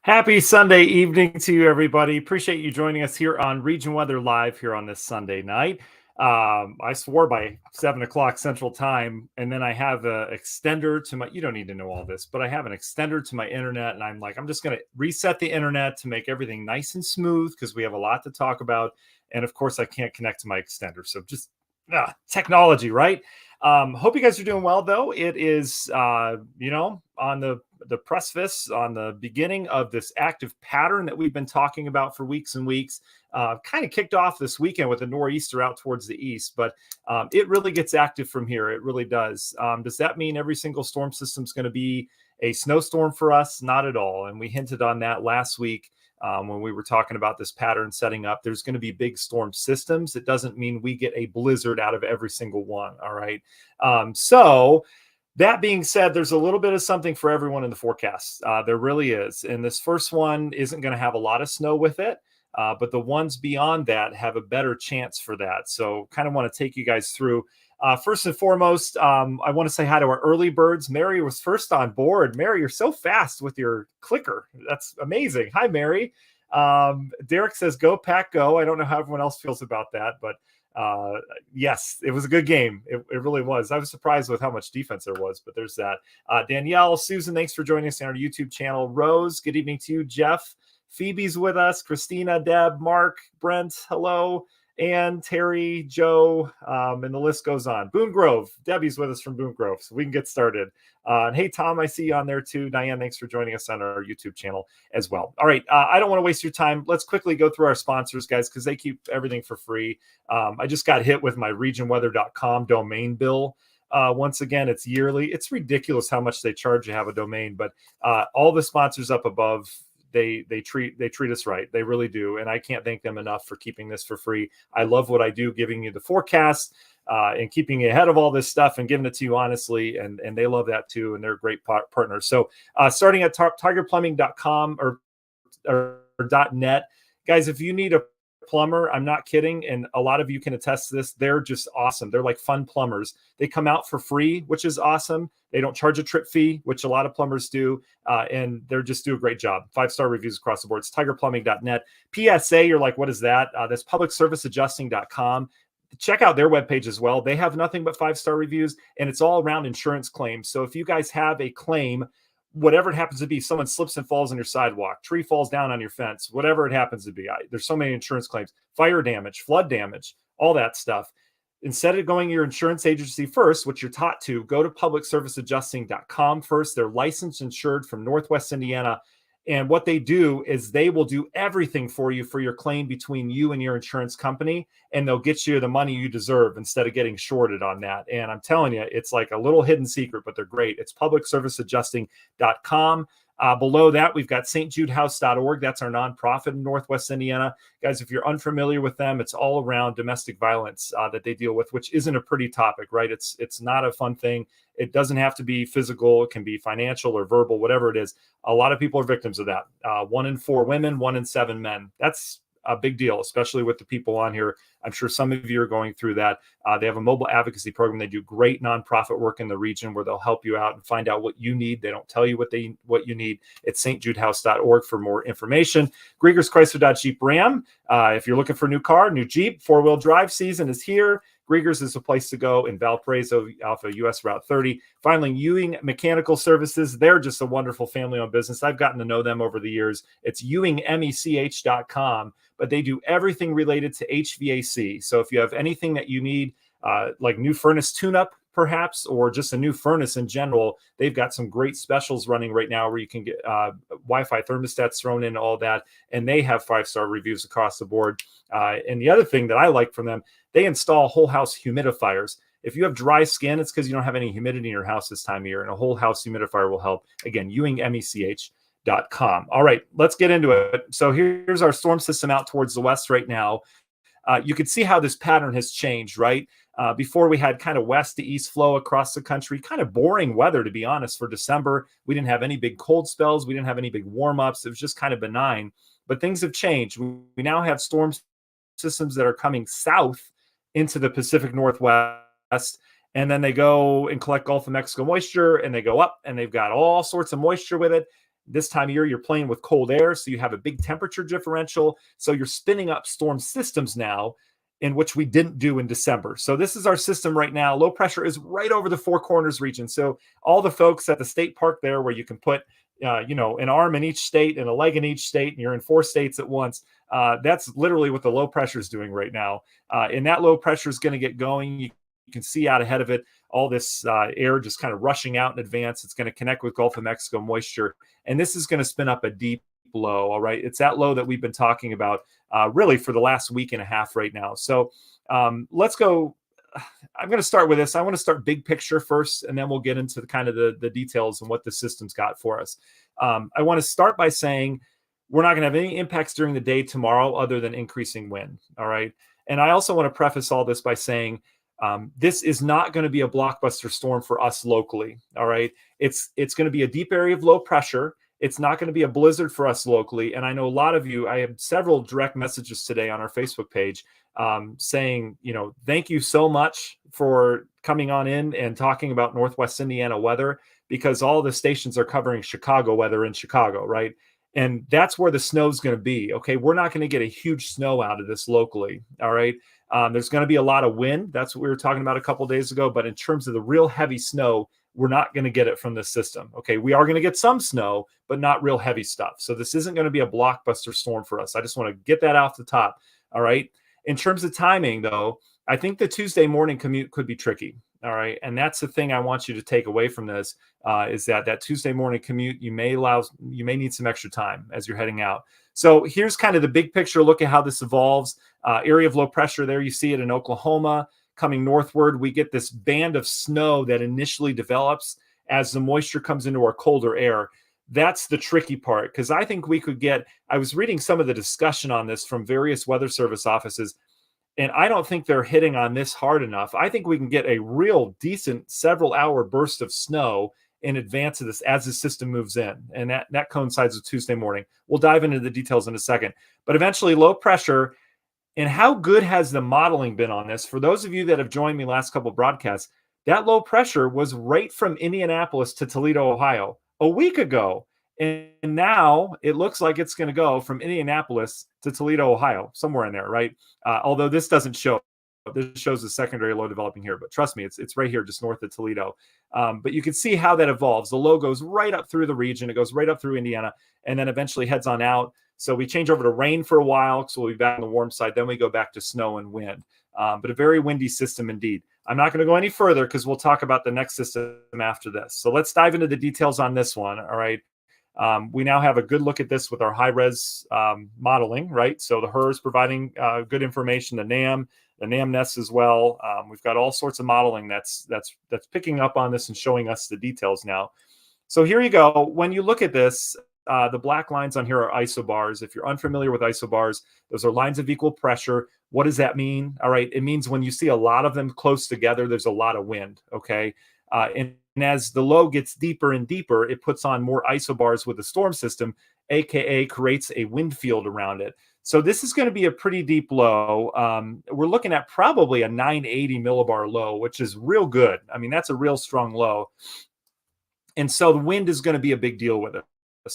Happy Sunday evening to you, everybody. Appreciate you joining us here on Region Weather Live here on this Sunday night. I swore by 7 o'clock Central Time, and then I have an extender to my. You don't need to know all this, but I have an extender to my internet, and I'm like, I'm just going to reset the internet to make everything nice and smooth because we have a lot to talk about, and of course, I can't connect to my extender, so just technology, right? Hope you guys are doing well, though. It is, on the precipice, on the beginning of this active pattern that we've been talking about for weeks and weeks. Kind of kicked off this weekend with a nor'easter out towards the east, but it really gets active from here. It really does. Does that mean every single storm system is going to be a snowstorm for us? Not at all. And we hinted on that last week. When we were talking about this pattern setting up, there's going to be big storm systems. It doesn't mean we get a blizzard out of every single one. All right. So that being said, there's a little bit of something for everyone in the forecast. There really is. And this first one isn't going to have a lot of snow with it. But the ones beyond that have a better chance for that. So kind of want to take you guys through. First and foremost, I want to say hi to our early birds. Mary was first on board. Mary, you're so fast with your clicker. That's amazing. Hi, Mary. Derek says, go Pack, go. I don't know how everyone else feels about that, but yes, it was a good game. It really was. I was surprised with how much defense there was, but there's that. Danielle, Susan, thanks for joining us on our YouTube channel. Rose, good evening to you. Jeff, Phoebe's with us. Christina, Deb, Mark, Brent, hello. And Terry, Joe, and the list goes on. Boone Grove, Debbie's with us from Boone Grove, so we can get started. And hey, Tom, I see you on there too. Diane, thanks for joining us on our YouTube channel as well. All right, I don't want to waste your time. Let's quickly go through our sponsors, guys, because they keep everything for free. I just got hit with my regionweather.com domain bill. Once again, it's yearly. It's ridiculous how much they charge to have a domain, but all the sponsors up above, they treat us right. They really do. And I can't thank them enough for keeping this for free. I love what I do, giving you the forecast and keeping you ahead of all this stuff and giving it to you honestly. And they love that too. And they're great partners. So starting at tigerplumbing.com or .net, guys, if you need a plumber, I'm not kidding, and a lot of you can attest to this, they're just awesome. They're like fun plumbers. They come out for free, which is awesome. They don't charge a trip fee, which a lot of plumbers do, and they're just do a great job. 5-star reviews across the board. It's tigerplumbing.net. PSA, you're like, what is that? That's publicserviceadjusting.com. Check out their webpage as well. They have nothing but 5-star reviews, and it's all around insurance claims. So if you guys have a claim, whatever it happens to be, someone slips and falls on your sidewalk, tree falls down on your fence, whatever it happens to be. There's so many insurance claims, fire damage, flood damage, all that stuff. Instead of going to your insurance agency first, which you're taught to, go to publicserviceadjusting.com first. They're licensed insured from Northwest Indiana. And what they do is they will do everything for you for your claim between you and your insurance company, and they'll get you the money you deserve instead of getting shorted on that. And I'm telling you, it's like a little hidden secret, but they're great. It's publicserviceadjusting.com. Below that, we've got stjudehouse.org. That's our nonprofit in Northwest Indiana. Guys, if you're unfamiliar with them, it's all around domestic violence that they deal with, which isn't a pretty topic, right? It's not a fun thing. It doesn't have to be physical. It can be financial or verbal, whatever it is. A lot of people are victims of that. 1 in 4 women, 1 in 7 men. That's a big deal, especially with the people on here. I'm sure some of you are going through that. They have a mobile advocacy program. They do great nonprofit work in the region where they'll help you out and find out what you need. They don't tell you what you need. It's stjudehouse.org for more information. Grieger's Chrysler Dodge Jeep Ram. If you're looking for a new car, new Jeep, 4-wheel drive season is here. Grieger's is a place to go in Valparaiso, off of US Route 30. Finally, Ewing Mechanical Services. They're just a wonderful family-owned business. I've gotten to know them over the years. It's ewingmech.com, but they do everything related to HVAC. So if you have anything that you need, like new furnace tune-up, perhaps, or just a new furnace in general, they've got some great specials running right now where you can get Wi-Fi thermostats thrown in, all that, and they have 5-star reviews across the board. And the other thing that I like from them, they install whole house humidifiers. If you have dry skin, it's because you don't have any humidity in your house this time of year, and a whole house humidifier will help. Again, ewingmech.com. All right, let's get into it. So here's our storm system out towards the west right now. You can see how this pattern has changed, right? Before we had kind of west to east flow across the country, kind of boring weather, to be honest, for December. We didn't have any big cold spells. We didn't have any big warm-ups. It was just kind of benign, but things have changed. We now have storm systems that are coming south into the Pacific Northwest, and then they go and collect Gulf of Mexico moisture, and they go up, and they've got all sorts of moisture with it. This time of year, you're playing with cold air, so you have a big temperature differential. So you're spinning up storm systems now, in which we didn't do in December. So this is our system right now. Low pressure is right over the Four Corners region. So all the folks at the state park there, where you can put an arm in each state and a leg in each state, and you're in 4 states at once. That's literally what the low pressure is doing right now. And that low pressure is going to get going. You can see out ahead of it all this air just kind of rushing out in advance. It's going to connect with Gulf of Mexico moisture, and this is going to spin up a deep low. All right, it's that low that we've been talking about really for the last week and a half right now. So let's go. I'm going to start with this. I want to start big picture first, and then we'll get into the details and what the system's got for us. I want to start by saying we're not going to have any impacts during the day tomorrow other than increasing wind. All right. And I also want to preface all this by saying this is not going to be a blockbuster storm for us locally. All right. It's going to be a deep area of low pressure. It's not going to be a blizzard for us locally. And I know a lot of you, I have several direct messages today on our Facebook page saying, thank you so much for coming on in and talking about Northwest Indiana weather, because all the stations are covering Chicago weather in Chicago, right? And that's where the snow is going to be. Okay, we're not going to get a huge snow out of this locally. All right, there's going to be a lot of wind. That's what we were talking about a couple of days ago. But in terms of the real heavy snow, we're not going to get it from this system. Okay, we are going to get some snow, but not real heavy stuff. So this isn't going to be a blockbuster storm for us. I just want to get that off the top. All right. In terms of timing, though, I think the Tuesday morning commute could be tricky. All right. And that's the thing I want you to take away from this is that Tuesday morning commute, you may need some extra time as you're heading out. So here's kind of the big picture look at how this evolves. Area of low pressure there. You see it in Oklahoma. Coming northward, we get this band of snow that initially develops as the moisture comes into our colder air. That's the tricky part, because I think we could I was reading some of the discussion on this from various weather service offices, and I don't think they're hitting on this hard enough. I think we can get a real decent several-hour burst of snow in advance of this as the system moves in, and that coincides with Tuesday morning. We'll dive into the details in a second. But eventually, low pressure, and how good has the modeling been on this? For those of you that have joined me last couple of broadcasts, that low pressure was right from Indianapolis to Toledo, Ohio, a week ago. And now it looks like it's going to go from Indianapolis to Toledo, Ohio, somewhere in there, right? Although this doesn't show. This shows the secondary low developing here. But trust me, it's right here just north of Toledo. But you can see how that evolves. The low goes right up through the region. It goes right up through Indiana and then eventually heads on out. So we change over to rain for a while. So we'll be back on the warm side. Then we go back to snow and wind. But a very windy system indeed. I'm not going to go any further because we'll talk about the next system after this. So let's dive into the details on this one. All right. We now have a good look at this with our high-res modeling, right? So the HER is providing good information, the NAM nests as well. We've got all sorts of modeling that's picking up on this and showing us the details now. So here you go. When you look at this, the black lines on here are isobars. If you're unfamiliar with isobars, those are lines of equal pressure. What does that mean? All right, it means when you see a lot of them close together, there's a lot of wind, okay? And as the low gets deeper and deeper, it puts on more isobars with the storm system, aka creates a wind field around it. So this is going to be a pretty deep low. We're looking at probably a 980 millibar low, which is real good. I mean, that's a real strong low. And so the wind is going to be a big deal with it.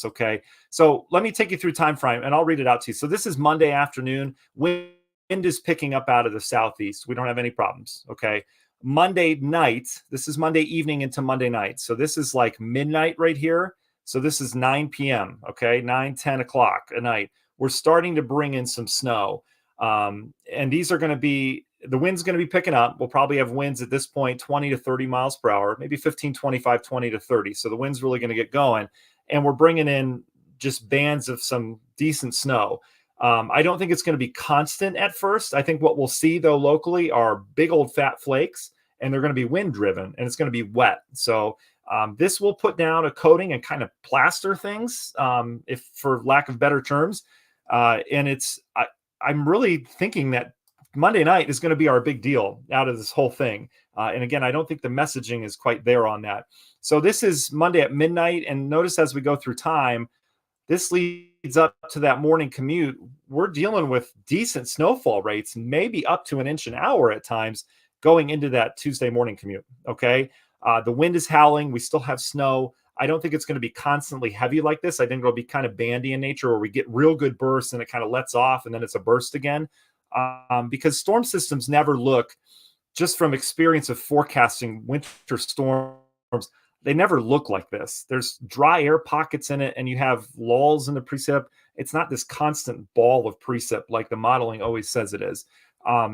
Okay, so let me take you through time frame, and I'll read it out to you. So this is Monday afternoon. Wind is picking up out of the southeast. We don't have any problems. Okay, Monday night. This is Monday evening into Monday night. So this is like midnight right here. So this is 9 p.m. Okay, 10 o'clock at night. We're starting to bring in some snow, and these are going to be. The wind's going to be picking up. We'll probably have winds at this point 20 to 30 miles per hour, maybe 15, 25, 20 to 30. So the wind's really going to get going. And we're bringing in just bands of some decent snow. I don't think it's going to be constant at first. I think what we'll see, though, locally are big old fat flakes, and they're going to be wind driven, and it's going to be wet. So this will put down a coating and kind of plaster things, if for lack of better terms. And I'm really thinking that Monday night is going to be our big deal out of this whole thing. And again, I don't think the messaging is quite there on that. So this is Monday at midnight. And notice as we go through time, this leads up to that morning commute. We're dealing with decent snowfall rates, maybe up to 1 inch an hour at times going into that Tuesday morning commute. Okay. The wind is howling. We still have snow. I don't think it's going to be constantly heavy like this. I think it'll be kind of bandy in nature, where we get real good bursts and it kind of lets off and then it's a burst again. Because storm systems never look, just from experience of forecasting winter storms, they never look like this. There's dry air pockets in it, and you have lulls in the precip. It's not this constant ball of precip like the modeling always says it is.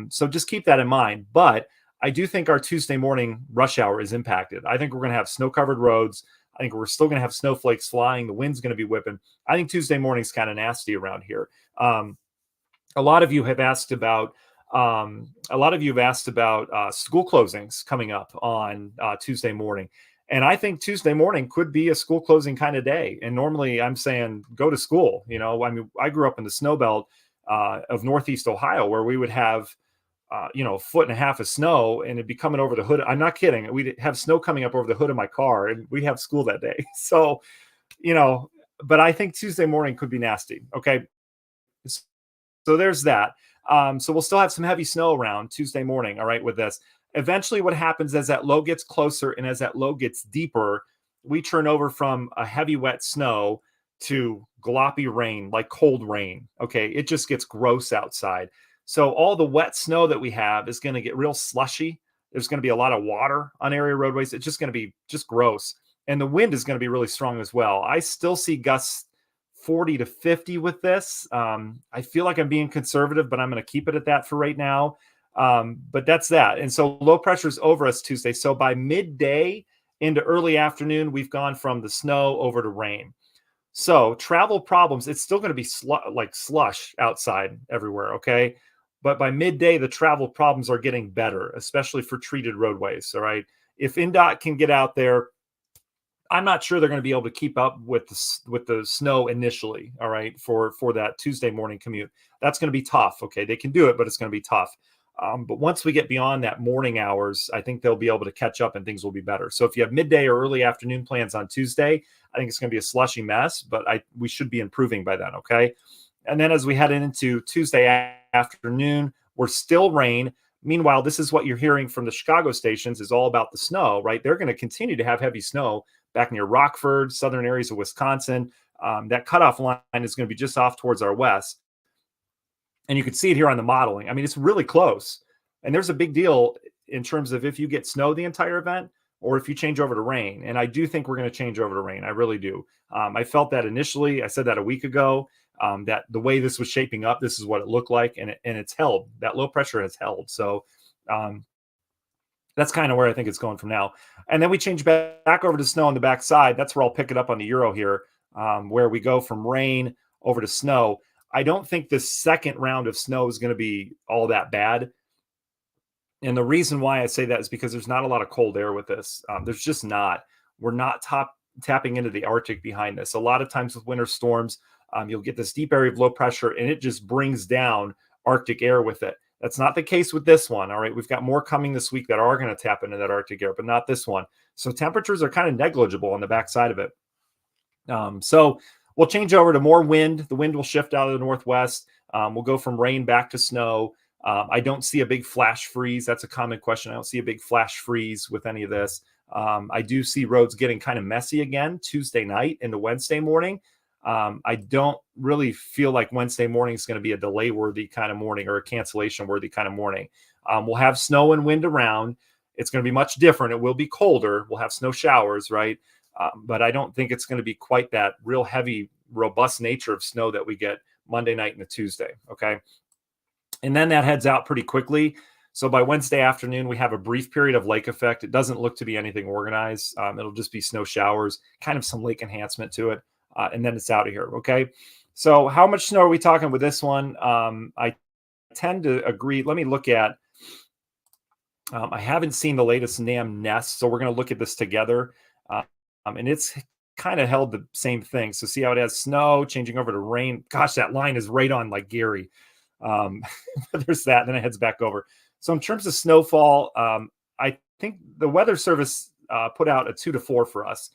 So just keep that in mind. But I do think our Tuesday morning rush hour is impacted. I think we're going to have snow-covered roads. I think we're still going to have snowflakes flying. The wind's going to be whipping. I think Tuesday morning's kind of nasty around here. A lot of you have asked about school closings coming up on Tuesday morning. And I think Tuesday morning could be a school closing kind of day. And normally I'm saying go to school. You know, I mean, I grew up in the snow belt of Northeast Ohio, where we would have, a foot and a half of snow, and it'd be coming over the hood. I'm not kidding. We'd have snow coming up over the hood of my car, and we'd have school that day. So, but I think Tuesday morning could be nasty. Okay. So there's that. So we'll still have some heavy snow around Tuesday morning. All right. With this, eventually what happens as that low gets closer and as that low gets deeper, we turn over from a heavy wet snow to gloppy rain, like cold rain. Okay. It just gets gross outside. So all the wet snow that we have is going to get real slushy. There's going to be a lot of water on area roadways. It's just going to be just gross. And the wind is going to be really strong as well. I still see gusts 40 to 50 with this. I feel like I'm being conservative, but I'm going to keep it at that for right now. But that's that. And so low pressure is over us Tuesday. So by midday into early afternoon, we've gone from the snow over to rain. So travel problems, it's still going to be like slush outside everywhere. Okay. But by midday, the travel problems are getting better, especially for treated roadways. All right. If INDOT can get out there, I'm not sure they're going to be able to keep up with the snow initially. All right. For that Tuesday morning commute, that's going to be tough. Okay. They can do it, but it's going to be tough. But once we get beyond that morning hours, I think they'll be able to catch up and things will be better. So if you have midday or early afternoon plans on Tuesday, I think it's going to be a slushy mess, but we should be improving by then. Okay. And then as we head into Tuesday afternoon, we're still rain. Meanwhile, this is what you're hearing from the Chicago stations is all about the snow, right? They're going to continue to have heavy snow back near Rockford, southern areas of Wisconsin. That cutoff line is going to be just off towards our west. And you can see it here on the modeling. I mean, it's really close. And there's a big deal in terms of if you get snow the entire event or if you change over to rain. And I do think we're going to change over to rain. I really do. I felt that initially. I said that a week ago, that the way this was shaping up, this is what it looked like. And it's held. That low pressure has held. So that's kind of where I think it's going from now. And then we change back over to snow on the backside. That's where I'll pick it up on the Euro here, where we go from rain over to snow. I don't think this second round of snow is going to be all that bad. And the reason why I say that is because there's not a lot of cold air with this. There's just not. We're not tapping into the Arctic behind this. A lot of times with winter storms, you'll get this deep area of low pressure and it just brings down Arctic air with it. That's not the case with this one. All right. We've got more coming this week that are going to tap into that Arctic air, but not this one. So temperatures are kind of negligible on the backside of it. So we'll change over to more wind. The wind will shift out of the northwest. We'll go from rain back to snow. I don't see a big flash freeze. That's a common question. I don't see a big flash freeze with any of this. I do see roads getting kind of messy again Tuesday night into Wednesday morning. I don't really feel like Wednesday morning is going to be a delay-worthy kind of morning or a cancellation-worthy kind of morning. We'll have snow and wind around. It's going to be much different. It will be colder. We'll have snow showers, right? But I don't think it's going to be quite that real heavy, robust nature of snow that we get Monday night and a Tuesday, okay? And then that heads out pretty quickly. So by Wednesday afternoon, we have a brief period of lake effect. It doesn't look to be anything organized. It'll just be snow showers, kind of some lake enhancement to it. And then it's out of here, okay? So how much snow are we talking with this one? I tend to agree. Let me look at, I haven't seen the latest NAM nest, so we're going to look at this together. And it's kind of held the same thing. So see how it has snow changing over to rain. Gosh, that line is right on like Gary. There's that, and then it heads back over. So in terms of snowfall, I think the Weather Service put out a 2 to 4 for us.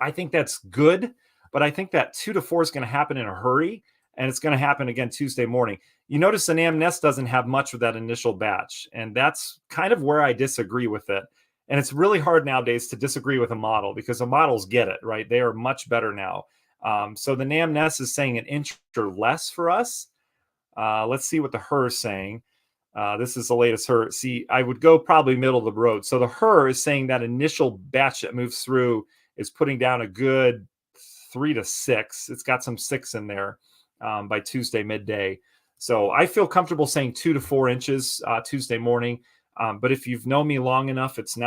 I think that's good, but I think that 2 to 4 is going to happen in a hurry, and it's going to happen again Tuesday morning. You notice the NAM nest doesn't have much of that initial batch, and that's kind of where I disagree with it. And it's really hard nowadays to disagree with a model because the models get it, right? They are much better now. So the NAMNES is saying an inch or less for us. Let's see what the HER is saying. This is the latest HER. See, I would go probably middle of the road. So the HER is saying that initial batch that moves through is putting down a good 3 to 6. It's got some 6 in there by Tuesday midday. So I feel comfortable saying 2 to 4 inches Tuesday morning. But if you've known me long enough, it's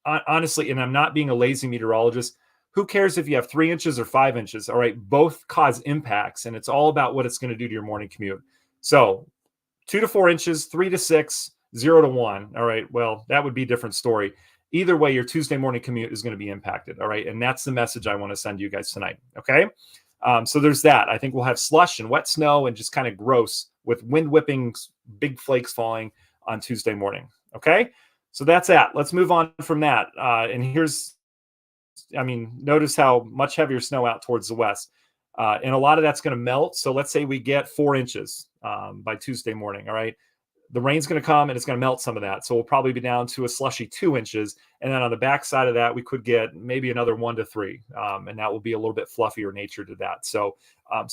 honestly, and I'm not being a lazy meteorologist, who cares if you have 3 inches or 5 inches? All right, both cause impacts, and it's all about what it's going to do to your morning commute. So 2 to 4 inches, 3 to 6, 0 to 1. All right, well, that would be a different story. Either way, your Tuesday morning commute is going to be impacted. All right, and that's the message I want to send you guys tonight. Okay, so there's that. I think we'll have slush and wet snow and just kind of gross with wind whipping, big flakes falling on Tuesday morning. Okay, so that's that. Let's move on from that. And notice how much heavier snow out towards the west. And a lot of that's going to melt. So let's say we get 4 inches by Tuesday morning. All right. The rain's going to come and it's going to melt some of that. So we'll probably be down to a slushy 2 inches. And then on the back side of that, we could get maybe another 1 to 3. And that will be a little bit fluffier nature to that. So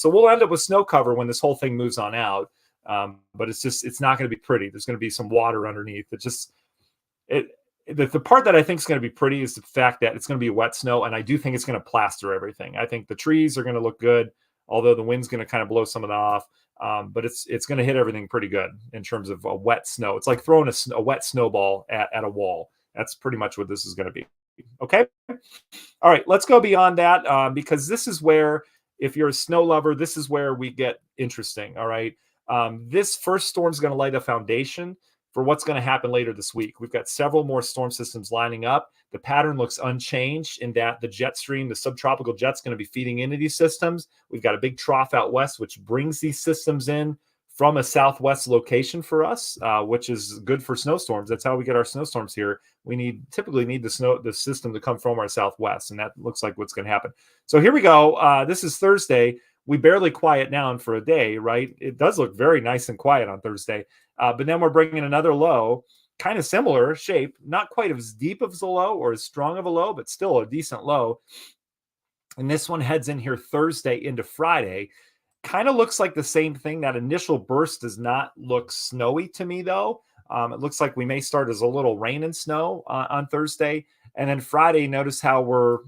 we'll end up with snow cover when this whole thing moves on out. But it's not going to be pretty. There's going to be some water underneath. The part that I think is going to be pretty is the fact that it's going to be wet snow, and I do think it's going to plaster everything. I think the trees are going to look good, although the wind's going to kind of blow some of that off. But it's going to hit everything pretty good in terms of a wet snow. It's like throwing a wet snowball at a wall. That's pretty much what this is going to be. Okay. All right, let's go beyond that because this is where, if you're a snow lover, this is where we get interesting. All right. This first storm is going to lay the foundation for what's going to happen later this week. We've got several more storm systems lining up. The pattern looks unchanged in that the jet stream, the subtropical jet's going to be feeding into these systems. We've got a big trough out west, which brings these systems in from a southwest location for us, which is good for snowstorms. That's how we get our snowstorms here. We typically need the system to come from our southwest, and that looks like what's going to happen. So here we go. This is Thursday. We barely quiet down for a day, right? It does look very nice and quiet on Thursday. But then we're bringing another low, kind of similar shape, not quite as deep as a low or as strong of a low, but still a decent low. And this one heads in here Thursday into Friday. Kind of looks like the same thing. That initial burst does not look snowy to me, though. It looks like we may start as a little rain and snow on Thursday. And then Friday, notice how we're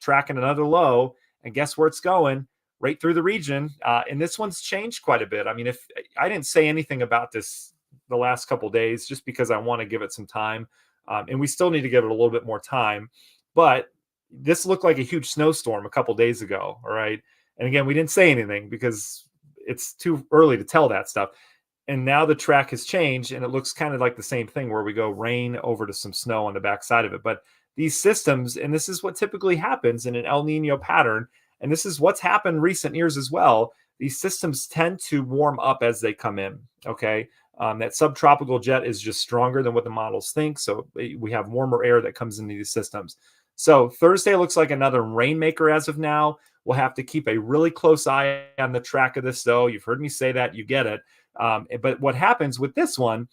tracking another low. And guess where it's going? Right through the region. And this one's changed quite a bit. I mean, if I didn't say anything about this the last couple of days, just because I want to give it some time. And we still need to give it a little bit more time. But this looked like a huge snowstorm a couple of days ago. All right. And again, we didn't say anything because it's too early to tell that stuff. And now the track has changed and it looks kind of like the same thing where we go rain over to some snow on the backside of it. But these systems, and this is what typically happens in an El Nino pattern, and this is what's happened recent years as well. These systems tend to warm up as they come in, okay? That subtropical jet is just stronger than what the models think, so we have warmer air that comes into these systems. So Thursday looks like another rainmaker as of now. We'll have to keep a really close eye on the track of this, though. You've heard me say that. You get it. But what happens with this one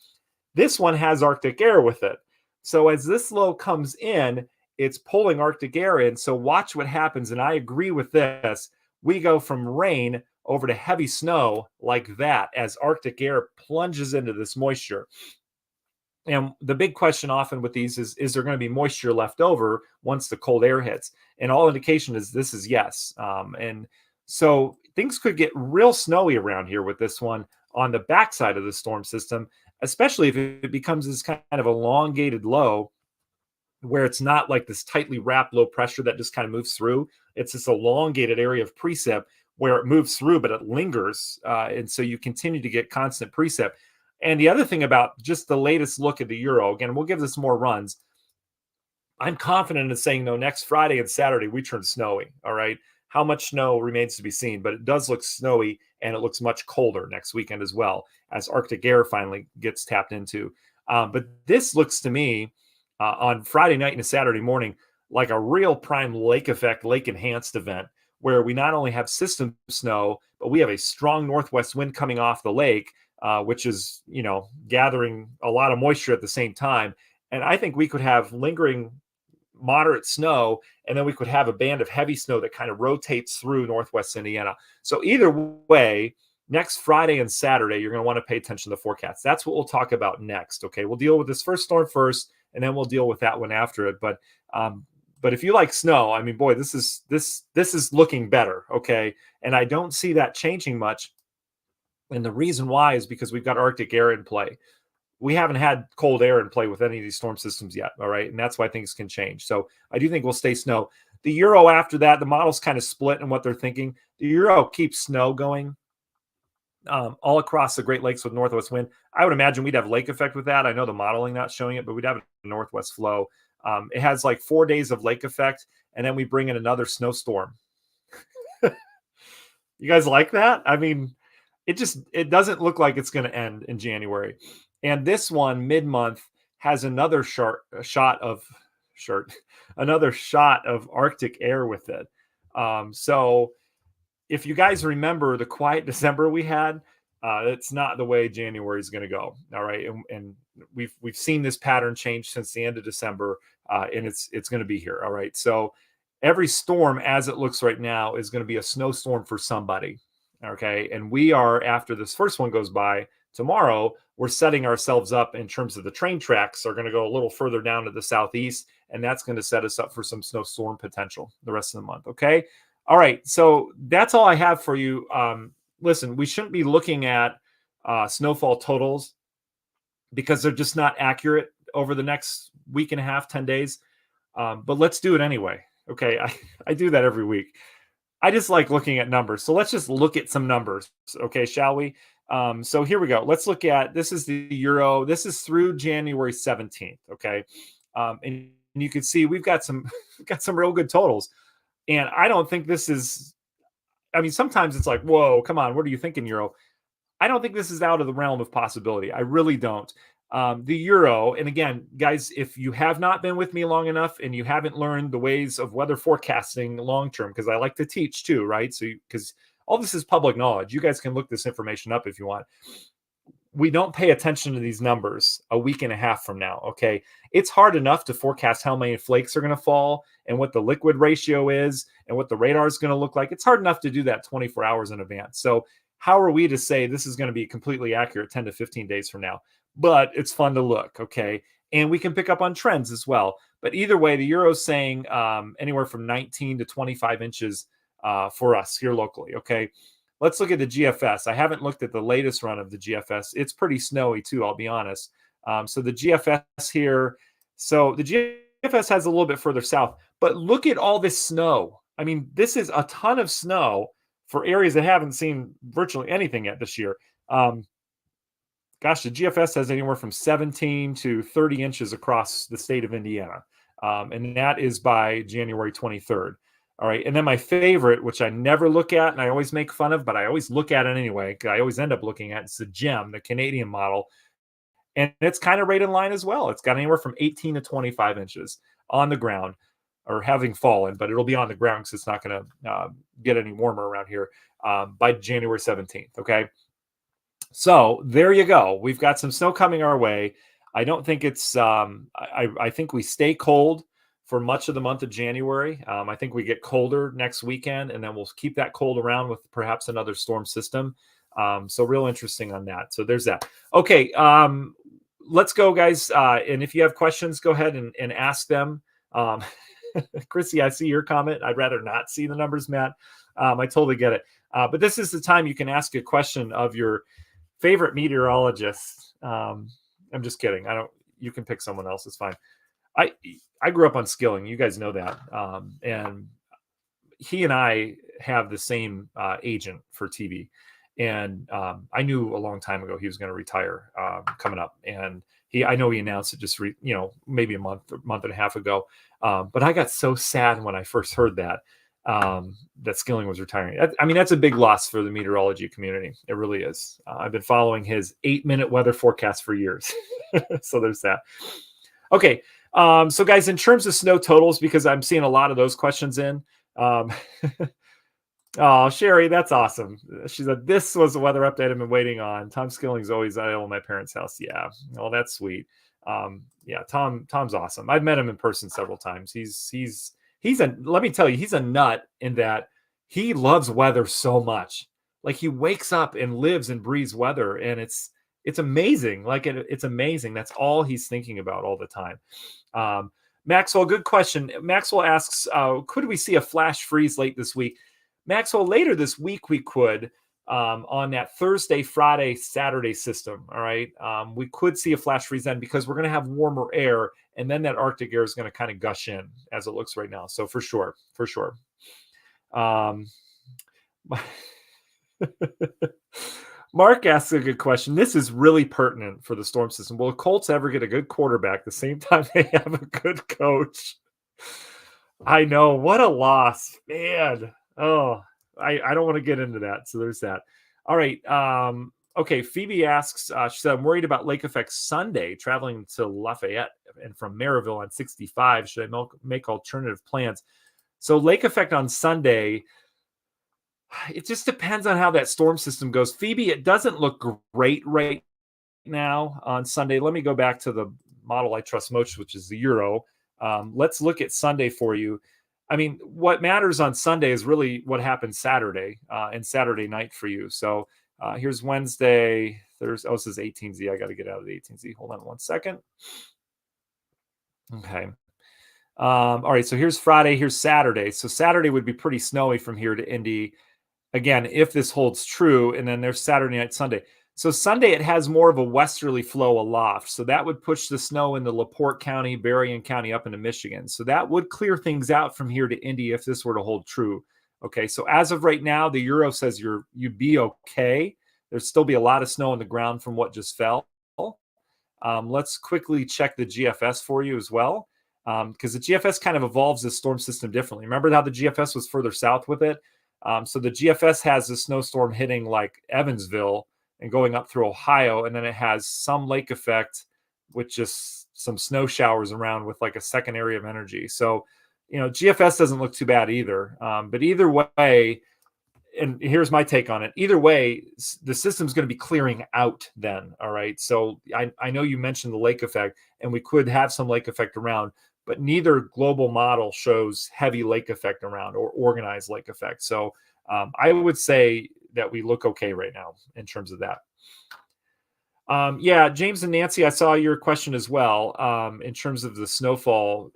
has Arctic air with it. So as this low comes in, it's pulling Arctic air in. So watch what happens. And I agree with this. We go from rain over to heavy snow like that as Arctic air plunges into this moisture. And the big question often with these is there going to be moisture left over once the cold air hits? And all indication is this is yes. And so things could get real snowy around here with this one on the backside of the storm system, especially if it becomes this kind of elongated low where it's not like this tightly wrapped low pressure that just kind of moves through. It's this elongated area of precip where it moves through, but it lingers. And so you continue to get constant precip. And the other thing about just the latest look at the Euro, again, we'll give this more runs. I'm confident in saying, though, next Friday and Saturday, we turn snowy. All right. How much snow remains to be seen, but it does look snowy and it looks much colder next weekend as well as Arctic air finally gets tapped into. But this looks to me on Friday night and Saturday morning like a real prime lake effect, lake enhanced event where we not only have system snow, but we have a strong northwest wind coming off the lake, which is, gathering a lot of moisture at the same time. And I think we could have lingering moderate snow, and then we could have a band of heavy snow that kind of rotates through Northwest Indiana. So either way, next Friday and Saturday, you're going to want to pay attention to the forecast. That's what we'll talk about next. Okay, we'll deal with this first storm first, and then we'll deal with that one after it. But if you like snow, I mean, boy, this is looking better. Okay, and I don't see that changing much. And the reason why is because we've got Arctic air in play. We haven't had cold air in play with any of these storm systems yet. All right. And that's why things can change. So I do think we'll stay snow. The Euro after that, the model's kind of split in what they're thinking. The Euro keeps snow going all across the Great Lakes with northwest wind. I would imagine we'd have lake effect with that. I know the modeling not showing it, but we'd have a northwest flow. It has like 4 days of lake effect, and then we bring in another snowstorm. You guys like that? I mean, it doesn't look like it's going to end in January. And this one mid-month has another shot of Arctic air with it. So if you guys remember the quiet December we had, it's not the way January is going to go. All right, and we've seen this pattern change since the end of December, and it's going to be here. All right, so every storm, as it looks right now, is going to be a snowstorm for somebody. Okay, and we are, after this first one goes by tomorrow, we're setting ourselves up in terms of the train tracks are going to go a little further down to the southeast, and that's going to set us up for some snowstorm potential the rest of the month. Okay. All right. So that's all I have for you. Listen, we shouldn't be looking at snowfall totals because they're just not accurate over the next week and a half, 10 days. But let's do it anyway. Okay. I do that every week. I just like looking at numbers. So let's just look at some numbers. Okay. Shall we? So here we go. Let's look at, this is the Euro. This is through January 17th. Okay. And you can see we've got some real good totals. And I don't think this is, I mean, sometimes it's like, whoa, come on. What are you thinking, Euro? I don't think this is out of the realm of possibility. I really don't. The Euro, and again, guys, if you have not been with me long enough and you haven't learned the ways of weather forecasting long term, because I like to teach too, right? So, because all this is public knowledge, you guys can look this information up if you want. We don't pay attention to these numbers a week and a half from now. Okay. It's hard enough to forecast how many flakes are going to fall and what the liquid ratio is and what the radar is going to look like. It's hard enough to do that 24 hours in advance. So how are we to say this is going to be completely accurate 10 to 15 days from now? But it's fun to look. Okay. And we can pick up on trends as well. But either way, the Euro's saying anywhere from 19 to 25 inches for us here locally. Okay. Let's look at the GFS. I haven't looked at the latest run of the GFS. It's pretty snowy too, I'll be honest. So the GFS here, so the GFS has a little bit further south, but look at all this snow. I mean, this is a ton of snow for areas that haven't seen virtually anything yet this year. Gosh, the GFS has anywhere from 17 to 30 inches across the state of Indiana. And that is by January 23rd. All right. And then my favorite, which I never look at and I always make fun of, but I always look at it anyway. I always end up looking at it's the GEM, the Canadian model. And it's kind of right in line as well. It's got anywhere from 18 to 25 inches on the ground or having fallen, but it'll be on the ground because it's not going to get any warmer around here by January 17th. Okay. So there you go. We've got some snow coming our way. I don't think it's, I think we stay cold for much of the month of January. I think we get colder next weekend, and then we'll keep that cold around with perhaps another storm system. So real interesting on that. So there's that. Okay, let's go, guys. And if you have questions, go ahead and ask them. Chrissy, I see your comment. I'd rather not see the numbers, Matt. I totally get it. But this is the time you can ask a question of your favorite meteorologist. I'm just kidding. You can pick someone else. It's fine. I grew up on Skilling. You guys know that. And he and I have the same agent for TV. And I knew a long time ago he was going to retire coming up. And I know he announced it just, maybe a month and a half ago. But I got so sad when I first heard that Skilling was retiring. I mean, that's a big loss for the meteorology community. It really is. I've been following his 8-minute weather forecast for years. So there's that. Okay. So guys, in terms of snow totals, because I'm seeing a lot of those questions in, oh, Sherry, that's awesome. She said, this was the weather update I've been waiting on. Tom Skilling's always idle in my parents' house. Yeah. Oh, that's sweet. Yeah, Tom's awesome. I've met him in person several times. Let me tell you, he's a nut in that he loves weather so much. Like he wakes up and lives and breathes weather, and it's amazing. Like it's amazing. That's all he's thinking about all the time. Maxwell, good question. Maxwell asks, could we see a flash freeze late this week? Maxwell, later this week we could, on that Thursday, Friday, Saturday system. All right. We could see a flash freeze then because we're going to have warmer air, and then that Arctic air is going to kind of gush in as it looks right now. So for sure. Mark asks a good question. This is really pertinent for the storm system. Will the Colts ever get a good quarterback the same time they have a good coach? I know. What a loss, man. Oh, I don't want to get into that. So there's that. All right. Okay. Phoebe asks, she said, I'm worried about lake effect Sunday, traveling to Lafayette and from Maryville on 65. Should I make alternative plans? So lake effect on Sunday, it just depends on how that storm system goes. Phoebe, it doesn't look great right now on Sunday. Let me go back to the model I trust most, which is the Euro. Let's look at Sunday for you. I mean, what matters on Sunday is really what happens Saturday and Saturday night for you. So here's Wednesday, Thursday. Oh, this is 18Z. I got to get out of the 18Z. Hold on one second. Okay. All right. So here's Friday. Here's Saturday. So Saturday would be pretty snowy from here to Indy. Again, if this holds true, and then there's Saturday night, Sunday. So Sunday, it has more of a westerly flow aloft. So that would push the snow into LaPorte County, Berrien County up into Michigan. So that would clear things out from here to Indy if this were to hold true. Okay, so as of right now, the Euro says you'd be okay. There'd still be a lot of snow on the ground from what just fell. Let's quickly check the GFS for you as well, because the GFS kind of evolves the storm system differently. Remember how the GFS was further south with it? So the GFS has a snowstorm hitting like Evansville and going up through Ohio, and then it has some lake effect with just some snow showers around with like a second area of energy. So, GFS doesn't look too bad either. But either way, and here's my take on it. Either way, the system's going to be clearing out then. All right. So I know you mentioned the lake effect, and we could have some lake effect around, but neither global model shows heavy lake effect around or organized lake effect. So I would say that we look okay right now in terms of that. Yeah, James and Nancy, I saw your question as well. In terms of the snowfall,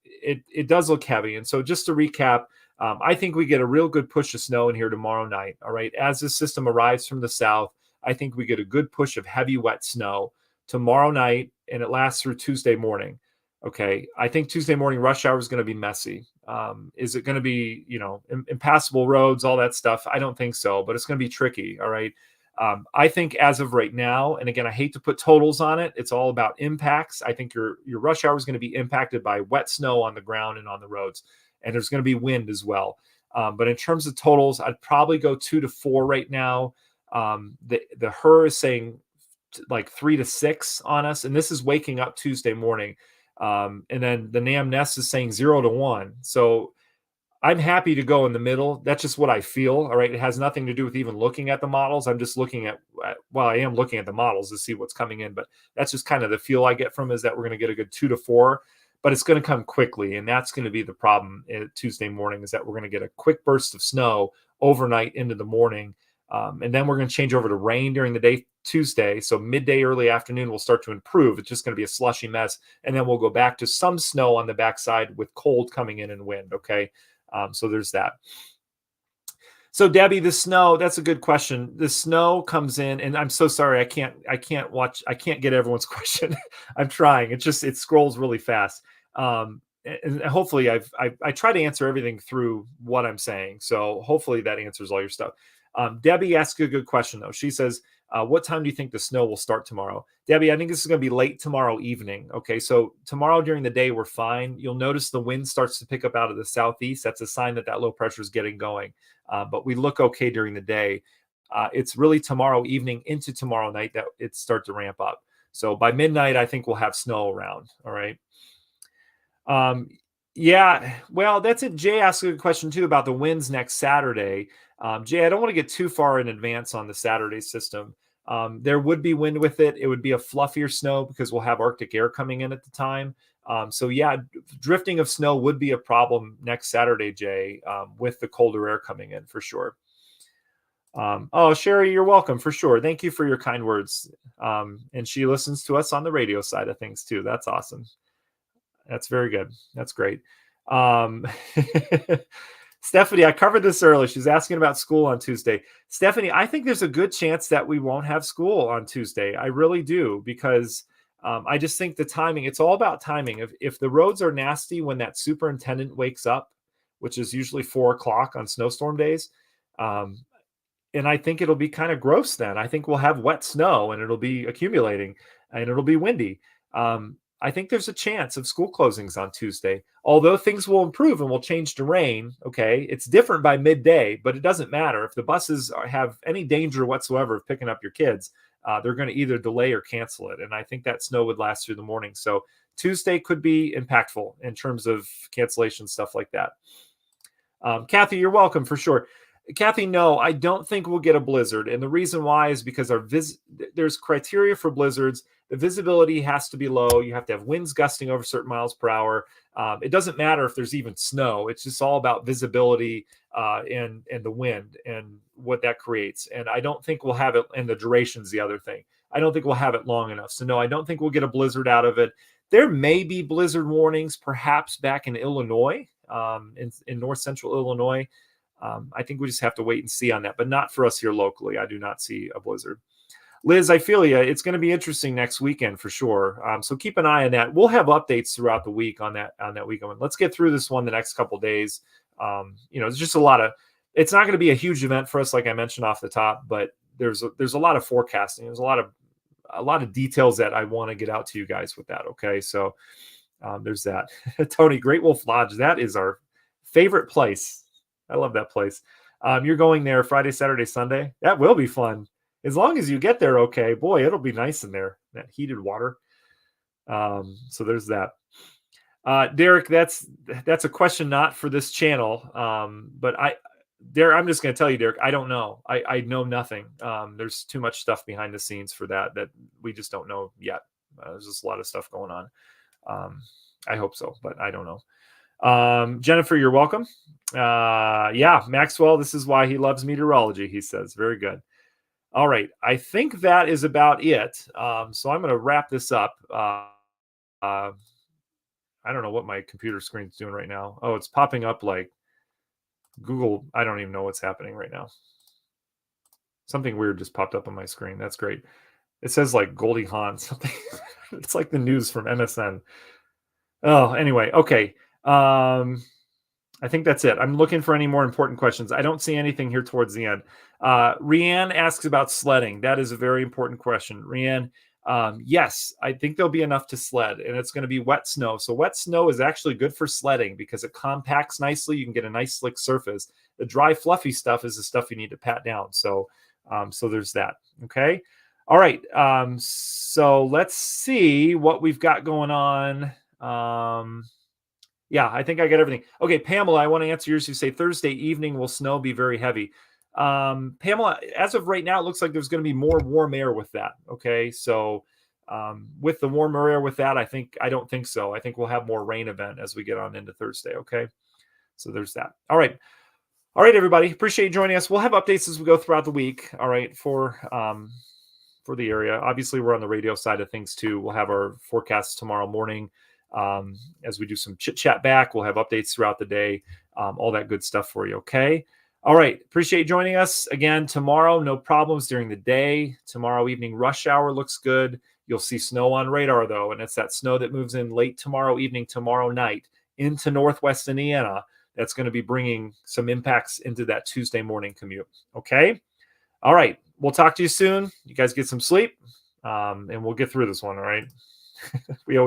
it does look heavy. And so just to recap, I think we get a real good push of snow in here tomorrow night. All right. As this system arrives from the south, I think we get a good push of heavy, wet snow tomorrow night, and it lasts through Tuesday morning. Okay. I think Tuesday morning rush hour is going to be messy. Is it going to be, impassable roads, all that stuff? I don't think so, but it's going to be tricky. All right. I think as of right now, and again, I hate to put totals on it. It's all about impacts. I think your rush hour is going to be impacted by wet snow on the ground and on the roads, and there's going to be wind as well. But in terms of totals, I'd probably go 2 to 4 right now. The HER is saying like 3 to 6 on us, and this is waking up Tuesday morning. And then the NAM-NEST is saying 0 to 1. So I'm happy to go in the middle. That's just what I feel. All right. It has nothing to do with even looking at the models. I'm just looking at, I am looking at the models to see what's coming in, but that's just kind of the feel I get from is that we're going to get a good 2 to 4, but it's going to come quickly. And that's going to be the problem Tuesday morning, is that we're going to get a quick burst of snow overnight into the morning. And then we're going to change over to rain during the day Tuesday. So midday, early afternoon will start to improve. It's just going to be a slushy mess. And then we'll go back to some snow on the backside with cold coming in and wind. Okay. So there's that. So Debbie, the snow, that's a good question. The snow comes in, and I'm so sorry. I can't get everyone's question. I'm trying. It scrolls really fast. And hopefully I try to answer everything through what I'm saying. So hopefully that answers all your stuff. Debbie asked a good question though. She says, what time do you think the snow will start tomorrow? Debbie, I think this is going to be late tomorrow evening. Okay, so tomorrow during the day, we're fine. You'll notice the wind starts to pick up out of the southeast. That's a sign that low pressure is getting going. But we look okay during the day. It's really tomorrow evening into tomorrow night that it starts to ramp up. So by midnight, I think we'll have snow around. All right. Yeah, well, that's it. Jay asked a good question too about the winds next Saturday. Jay, I don't want to get too far in advance on the Saturday system. There would be wind with it. It would be a fluffier snow because we'll have Arctic air coming in at the time. So yeah, drifting of snow would be a problem next Saturday, Jay, with the colder air coming in for sure. Oh, Sherry, you're welcome for sure. Thank you for your kind words. And she listens to us on the radio side of things too. That's awesome. That's very good. That's great. Stephanie, I covered this earlier. She's asking about school on Tuesday. Stephanie, I think there's a good chance that we won't have school on Tuesday. I really do, because I just think the timing, it's all about timing. If the roads are nasty when that superintendent wakes up, which is usually 4 o'clock on snowstorm days, and I think it'll be kind of gross then. I think we'll have wet snow and it'll be accumulating and it'll be windy. I think there's a chance of school closings on Tuesday, although things will improve and will change to rain. Okay. It's different by midday, but it doesn't matter. If the buses have any danger whatsoever of picking up your kids, they're going to either delay or cancel it. And I think that snow would last through the morning. So Tuesday could be impactful in terms of cancellation, stuff like that. Kathy, you're welcome for sure. Kathy, no, I don't think we'll get a blizzard. And the reason why is because there's criteria for blizzards. The visibility has to be low. You have to have winds gusting over certain miles per hour. It doesn't matter if there's even snow. It's just all about visibility and the wind and what that creates. And I don't think we'll have it, and the duration's the other thing. I don't think we'll have it long enough. So no, I don't think we'll get a blizzard out of it. There may be blizzard warnings perhaps back in Illinois, in north central Illinois. I think we just have to wait and see on that, but not for us here locally. I do not see a blizzard. Liz, I feel you. It's going to be interesting next weekend for sure. So keep an eye on that. We'll have updates throughout the week on that weekend. Let's get through this one the next couple of days. It's just it's not going to be a huge event for us, like I mentioned off the top, but there's a lot of forecasting. There's a lot of details that I want to get out to you guys with that. Okay. So there's that. Tony, Great Wolf Lodge. That is our favorite place. I love that place. You're going there Friday, Saturday, Sunday. That will be fun. As long as you get there okay. Boy, it'll be nice in there. That heated water. So there's that. Derek, that's a question not for this channel. But I'm just going to tell you, Derek, I don't know. I know nothing. There's too much stuff behind the scenes for that we just don't know yet. There's just a lot of stuff going on. I hope so, but I don't know. Jennifer, you're welcome. Yeah, Maxwell, this is why he loves meteorology, he says. Very good. All right. I think that is about it. So I'm going to wrap this up. I don't know what my computer screen's doing right now. Oh, it's popping up like Google. I don't even know what's happening right now. Something weird just popped up on my screen. That's great. It says like Goldie Hawn something. It's like the news from MSN. Oh, anyway. Okay. I think that's it. I'm looking for any more important questions. I don't see anything here towards the end. Rianne asks about sledding. That is a very important question. Rianne, yes, I think there'll be enough to sled, and it's going to be wet snow. So wet snow is actually good for sledding because it compacts nicely. You can get a nice slick surface. The dry, fluffy stuff is the stuff you need to pat down. So there's that. Okay. All right. So let's see what we've got going on. Yeah, I think I got everything. Okay, Pamela, I want to answer yours. You say Thursday evening will snow be very heavy. Pamela, as of right now, it looks like there's going to be more warm air with that. Okay, so with the warmer air with that, I don't think so. I think we'll have more rain event as we get on into Thursday. Okay, so there's that. All right, everybody. Appreciate you joining us. We'll have updates as we go throughout the week. All right, for the area. Obviously, we're on the radio side of things too. We'll have our forecasts tomorrow morning. As we do some chit chat back, we'll have updates throughout the day, all that good stuff for you. Okay. All right. Appreciate you joining us again tomorrow. No problems during the day. Tomorrow evening rush hour looks good. You'll see snow on radar though. And it's that snow that moves in late tomorrow evening, tomorrow night into Northwest Indiana. That's going to be bringing some impacts into that Tuesday morning commute. Okay. All right. We'll talk to you soon. You guys get some sleep. And we'll get through this one. All right. We always